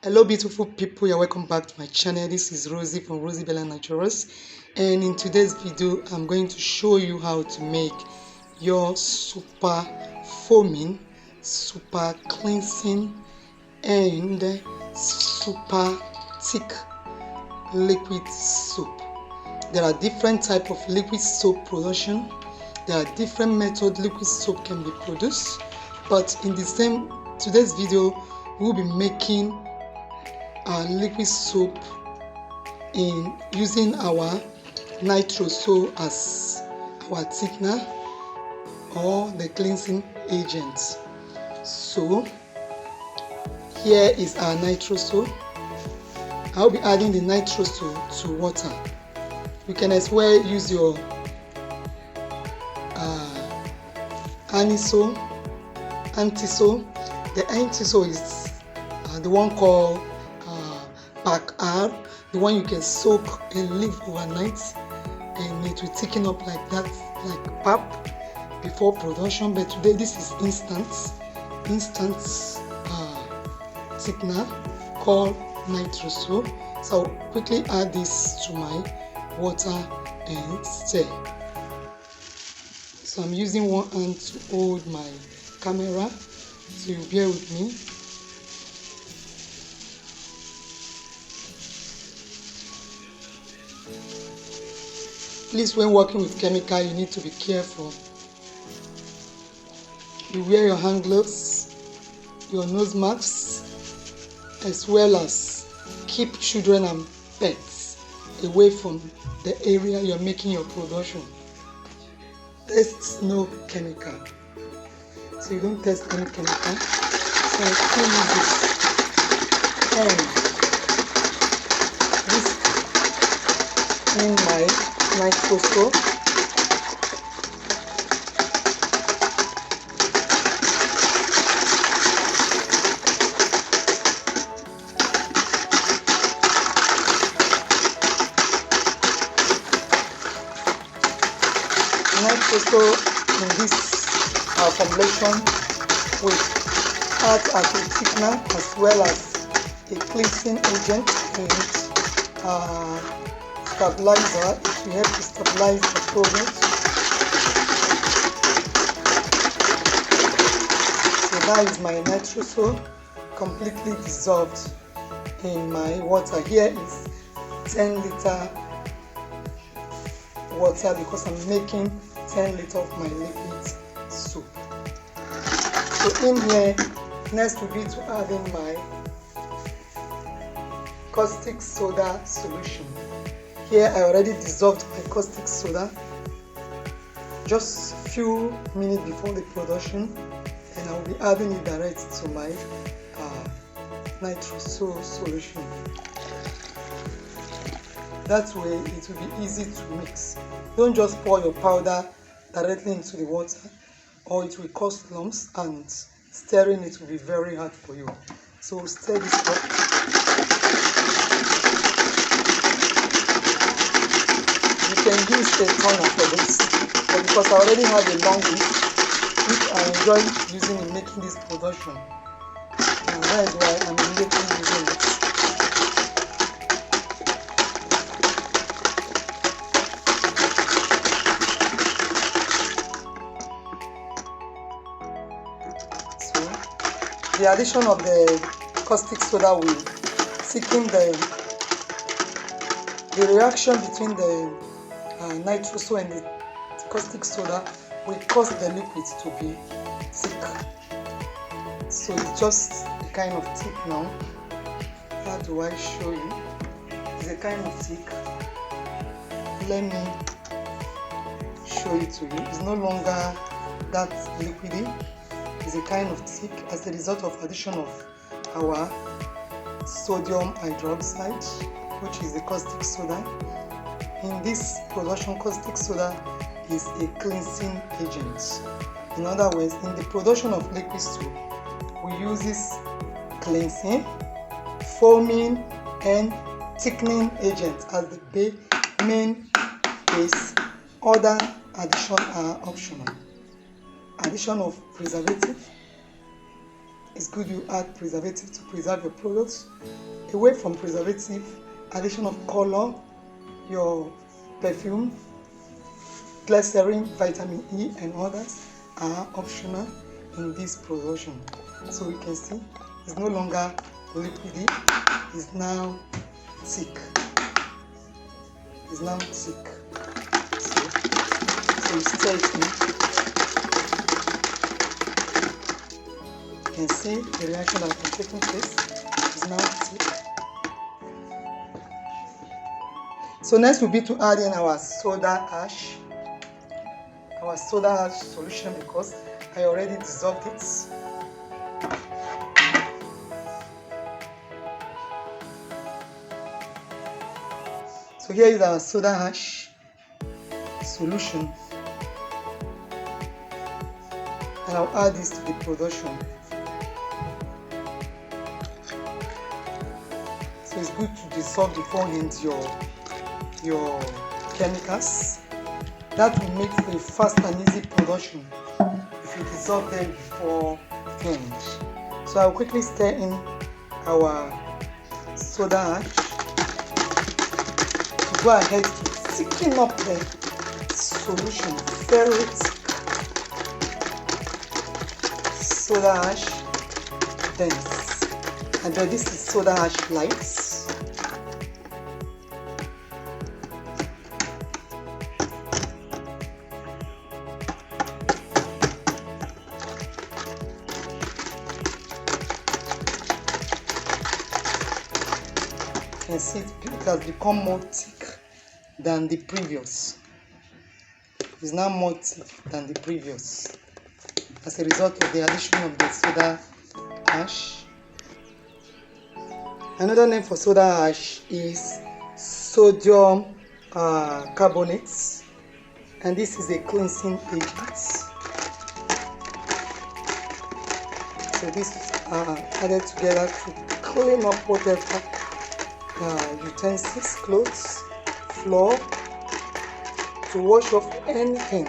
Hello beautiful people, you're welcome back to my channel. This is Rosie from Rosie Bella Naturals, and in today's video I'm going to show you how to make your super foaming, super cleansing and super thick liquid soap. There are different types of liquid soap production. There are different methods liquid soap can be produced, but in today's video we'll be making liquid soap in using our Nitrosol as our thickener or the cleansing agent. So here is our Nitrosol. I'll be adding the Nitrosol to water. You can as well use your Antisol. The Antisol is the one called pack R, the one you can soak and leave overnight, and it will thicken up like that, like pap before production. But today this is instant thickener called Nitrosol. So I'll quickly add this to my water and stir. So I'm using one hand to hold my camera, so you bear with me. Please, when working with chemical, you need to be careful. You wear your hand gloves, your nose masks, as well as keep children and pets away from the area you're making your production. Test no chemical. So you don't test any chemical. So I still use this and this in my Nitrosol. Nitrosol in this formulation will act as a thickener as well as a cleansing agent and stabilizer. It will help to stabilize the product. So that is my Nitrosol completely dissolved in my water. Here is 10-liter water because I'm making 10 liters of my liquid soap. So in here, next will be to add in my caustic soda solution. Here I already dissolved my caustic soda just few minutes before the production, and I will be adding it direct to my Nitrosol solution. That way it will be easy to mix. Don't just pour your powder directly into the water, or it will cause lumps and stirring it will be very hard for you. So stir this up. You can use a toner for this, but because I already have a long wick, which I enjoy using in making this production, and that is why I'm immediately using it. So the addition of the caustic soda will thicken the reaction between the Nitrosol and the caustic soda will cause the liquid to be thick. So it's just a kind of thick now. How do I show you? It's a kind of thick. Let me show it to you. It's no longer that liquidy. It's a kind of thick as a result of addition of our sodium hydroxide, which is the caustic soda. In this production, caustic soda is a cleansing agent. In other words, in the production of liquid soap, we use this cleansing, foaming, and thickening agent as the main base. Other additions are optional. Addition of preservative, it's good you add preservative to preserve your products. Away from preservative, addition of color, your perfume, glycerin, vitamin E and others are optional in this production. So you can see it's no longer liquidy, it's now thick. It's now thick. So you stir it in. You can see the reaction that has taken place. It's now thick. So next will be to add in our soda ash. Our soda ash solution, because I already dissolved it. So here is our soda ash solution, and I'll add this to the production. So it's good to dissolve beforehand your chemicals. That will make for a fast and easy production if you dissolve them beforehand. So I'll quickly stir in our soda ash to go ahead to thicken up the solution. Very thick. Soda ash dense. And then this is soda ash light. You can see it has become more thick than the previous. It's now more thick than the previous as a result of the addition of the soda ash. Another name for soda ash is sodium carbonate, and this is a cleansing agent. So this is added together to clean up whatever utensils, clothes, floor, to wash off anything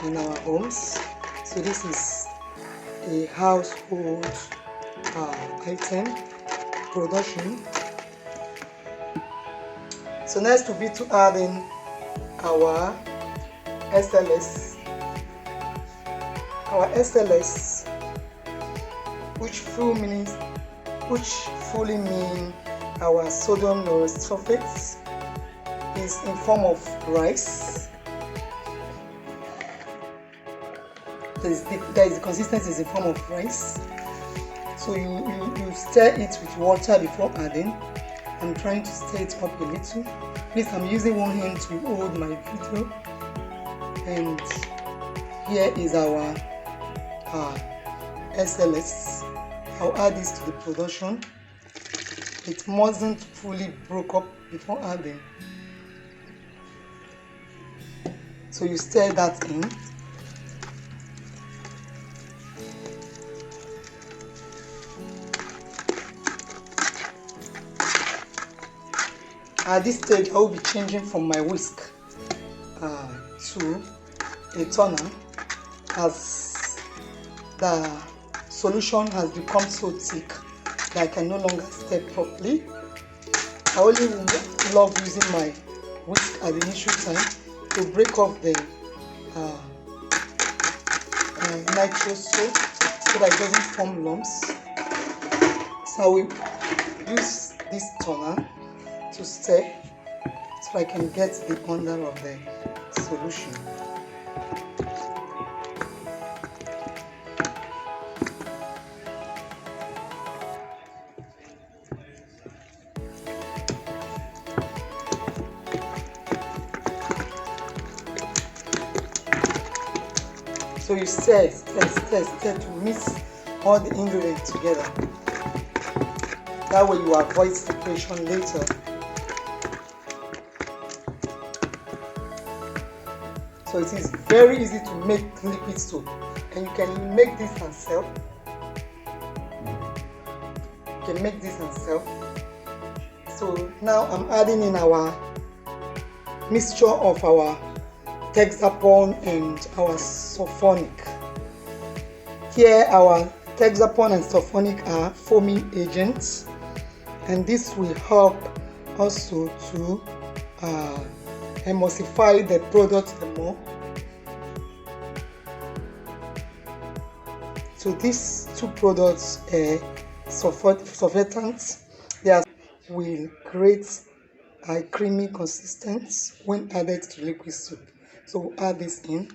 in our homes. So this is a household item production. So next will be to add in our SLS. Our SLS, which fully mean our sodium lauryl sulfate, is in form of rice. The consistency is in form of rice. So you stir it with water before adding. I'm trying to stir it up a little. Please, I'm using one hand to hold my video. And here is our SLS. I'll add this to the production. It mustn't fully broke up before adding. So you stir that in. At this stage, I will be changing from my whisk to a turner, as the solution has become so thick that I can no longer stir properly. I only love using my whisk at the initial time to break off the nitrosol so that it doesn't form lumps. So I will use this turner to stir so I can get the under of the solution. So you stir to mix all the ingredients together. That way you avoid separation later. So it is very easy to make liquid soap, and you can make this and sell. You can make this and sell. So now I'm adding in our mixture of our Texapon and our Sulphonic. Here our Texapon and Sulphonic are foaming agents, and this will help also to emulsify the product the more. So these two products, surfactants, will create a creamy consistency when added to liquid soap. So we'll add this in.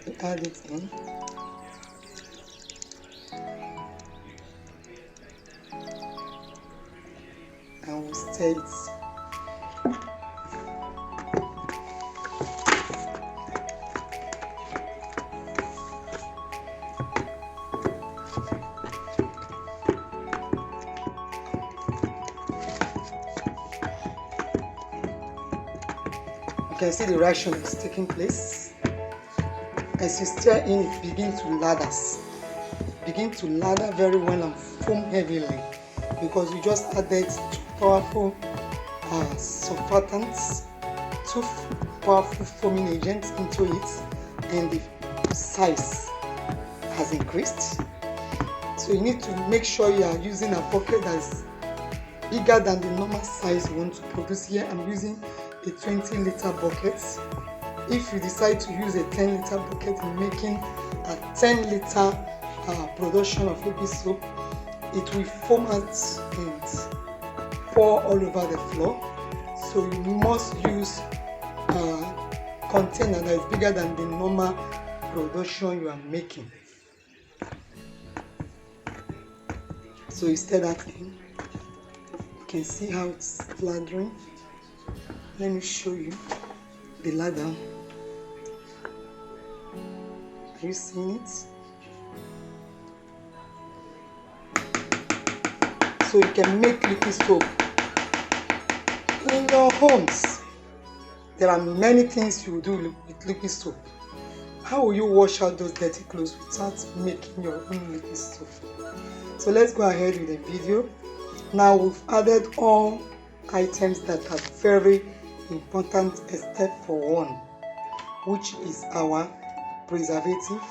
We add it in. And we'll stir it. You can see the reaction is taking place. As you stir in, it begins to lather. Begin to lather very well and foam heavily, because you just added two powerful surfactants, two powerful foaming agents into it, and the size has increased. So you need to make sure you are using a bucket that's bigger than the normal size you want to produce. Here I'm using a 20-liter bucket. If you decide to use a 10-liter bucket in making a 10-liter production of liquid soap, it will foam out and pour all over the floor. So you must use a container that is bigger than the normal production you are making. So you stir that in. You can see how it's lathering. Let me show you the lather. Are you seeing it? So you can make liquid soap in your homes. There are many things you do with liquid soap. How will you wash out those dirty clothes without making your own liquid soap? So let's go ahead with the video. Now we've added all items that are very important except for one, which is our preservative.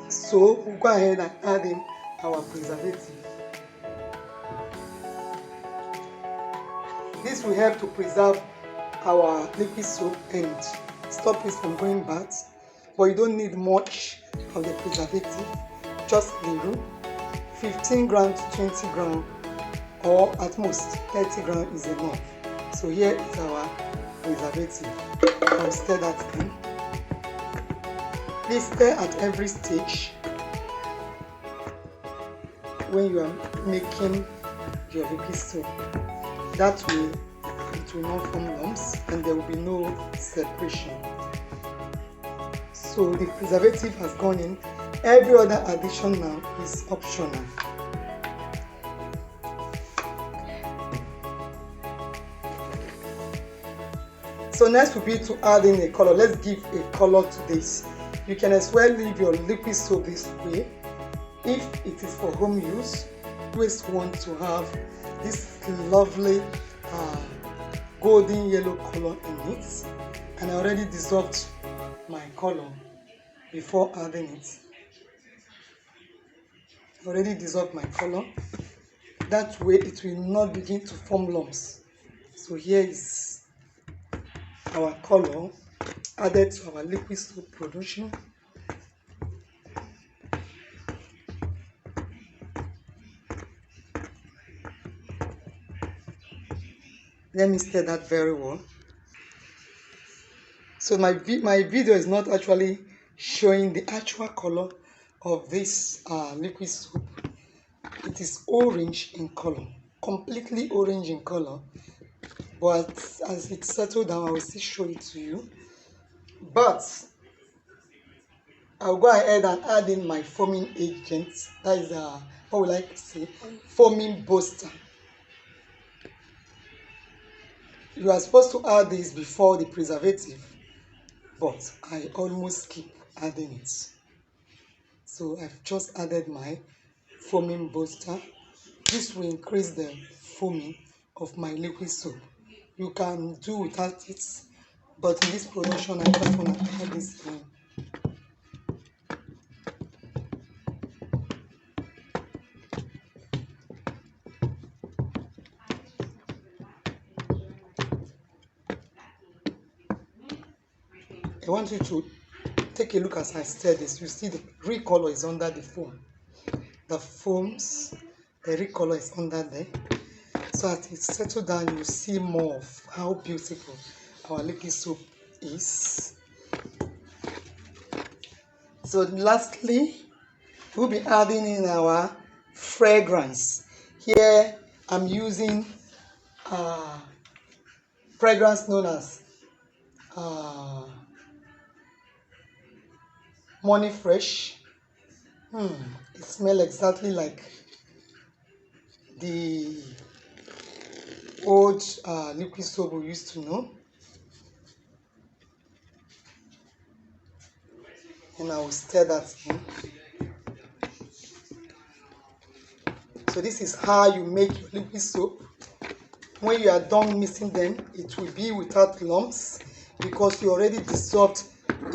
So we'll go ahead and add in our preservative. This will help to preserve our liquid soap and stop it from going bad, but you don't need much of the preservative, just little. 15 grams to 20 grams, or at most 30 grams is enough. So here is our preservative. I'll stir that in. Please stir at every stage when you are making your liquid soap. That way it will not form lumps and there will be no separation. So the preservative has gone in. Every other addition now is optional. So next will be to add in a color. Let's give a color to this. You can as well leave your liquid soap this way. If it is for home use, you always want to have this lovely golden yellow color in it. And I already dissolved my color before adding it. Already dissolved my color. That way it will not begin to form lumps. So here is our color added to our liquid soap production. Let me stir that very well. So my video is not actually showing the actual color of this liquid soap. It is orange in color, completely orange in color, but as it settles down I will still show it to you. But I'll go ahead and add in my foaming agent. That is what we like to say, foaming booster. You are supposed to add this before the preservative, but I almost keep adding it. So I've just added my foaming booster. This will increase the foaming of my liquid soap. You can do without it, but in this production I just want to add this in. I want you to take a look as I stir this. You see the real color is under the foam. The real color is under there. So as it settles down, you see more of how beautiful our liquid soap is. So lastly, we'll be adding in our fragrance. Here I'm using fragrance known as Money Fresh. It smells exactly like the old liquid soap we used to know. And I will stir that in. So this is how you make your liquid soap. When you are done mixing them, it will be without lumps because you already dissolved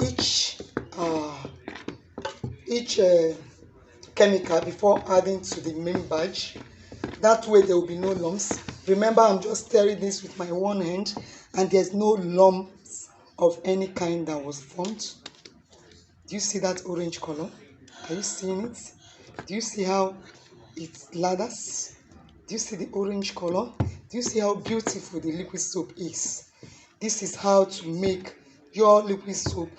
each chemical before adding to the main batch. That way there will be no lumps. Remember, I'm just stirring this with my one hand and there's no lumps of any kind that was formed. Do you see that orange color? Are you seeing it? Do you see how it lathers? Do you see the orange color? Do you see how beautiful the liquid soap is? This is how to make your liquid soap.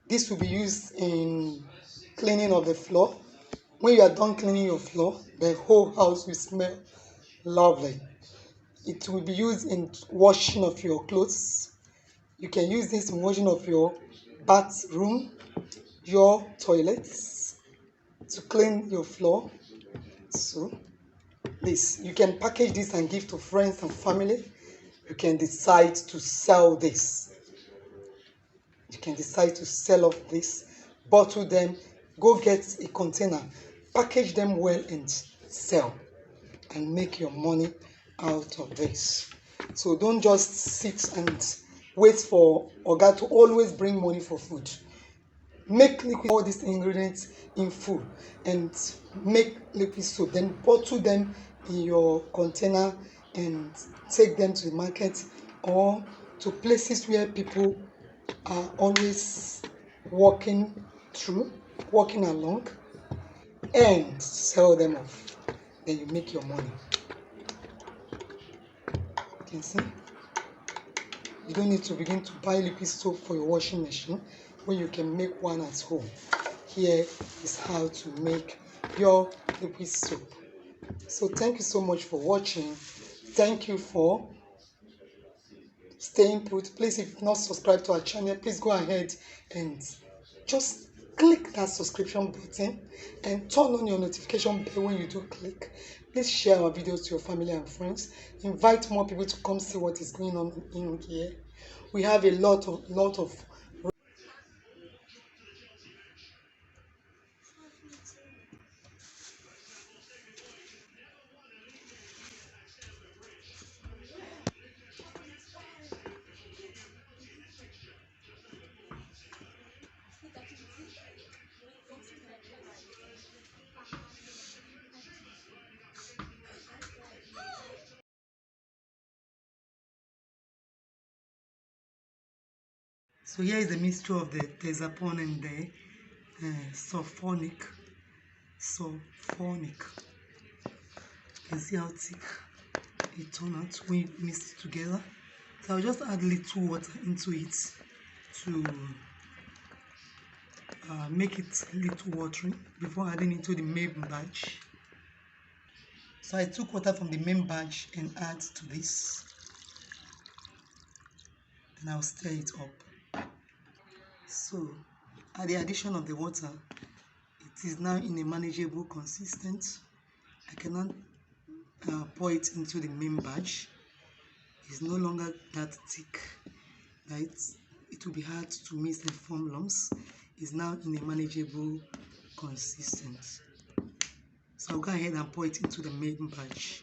This will be used in cleaning of the floor. When you are done cleaning your floor, the whole house will smell lovely. It will be used in washing of your clothes. You can use this in washing of your bathroom, your toilets, to clean your floor. So this, you can package this and give to friends and family. You can decide to sell this. You can decide to sell off this, bottle them, go get a container, package them well and sell and make your money out of this. So don't just sit and wait for Oga to always bring money for food. Make liquid all these ingredients in full and make liquid soap, then bottle them in your container and take them to the market or to places where people are always walking along, and sell them off. Then you make your money. You can see, you don't need to begin to buy liquid soap for your washing machine when you can make one at home. Here is how to make your liquid soap. So thank you so much for watching. Thank you for staying put. Please, if you've not subscribed to our channel, please go ahead and just click that subscription button and turn on your notification bell when you do click. Please share our videos to your family and friends. Invite more people to come see what is going on in here. We have a lot of So here is the mixture of the Texapon and the Sulphonic. You can see how thick it turns out when you mix it together. So I'll just add little water into it to make it little watery before adding into the main batch. So I took water from the main batch and add to this. Then I'll stir it up. So at the addition of the water, it is now in a manageable consistency. I cannot pour it into the main batch. It's no longer that thick, right? It will be hard to mix and form lumps. It's now in a manageable consistency. So I'll go ahead and pour it into the main batch.